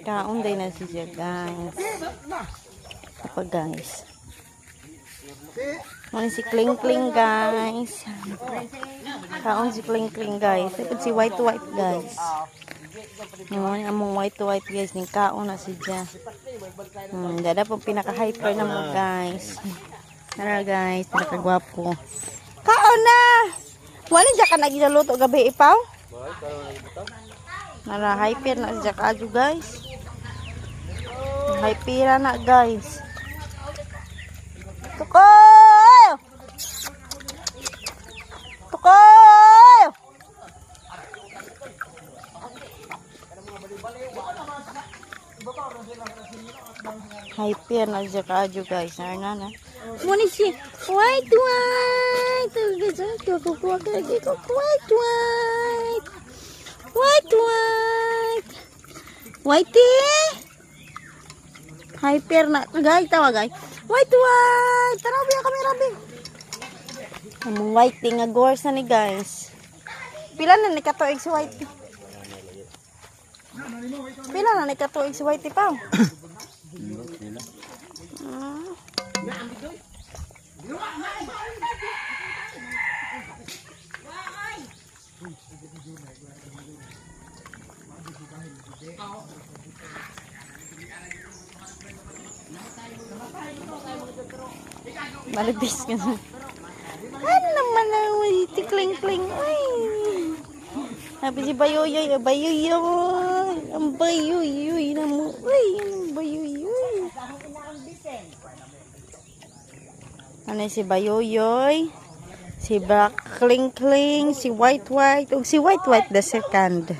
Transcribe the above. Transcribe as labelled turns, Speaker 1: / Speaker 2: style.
Speaker 1: Kaon day na siya, guys. Kapag guys. Ano si Kling Kling, guys. Kaon si Kling Kling, guys. Ito si White White, guys. Among White White, guys. Ning kaon na siya. Dada po pinaka-hyper na mo, guys. Nara, guys. Pinaka-gwapo. Kaon na! Wala dyan ka naginaluto gabi, ipaw? Nara, hyper na siya kadyo, guys. Hypera na, guys. Tukoy! Tukoy! Hyper na siya kadyo, guys. Nara. Muna siya. White, white. Kukuha ka lagi ko. White, white. White, white. Whitey. Hyper na. Guys, tawa, guys. White, white. Tarabi ang kamera, be. Among whitey nga gores na ni, guys. Pila na ni katuig si whitey? Pila na ni katuig si whitey, pa? Malibis ka na. Ano naman na si Kling Kling. Ay. Sabi si Bayoyoy. Bayoyoy. Ang Bayoyoy na mo. Ay, ang Bayoyoy. Ano si Bayoyoy? Si Black Kling Kling. Si White White. O si White White the second.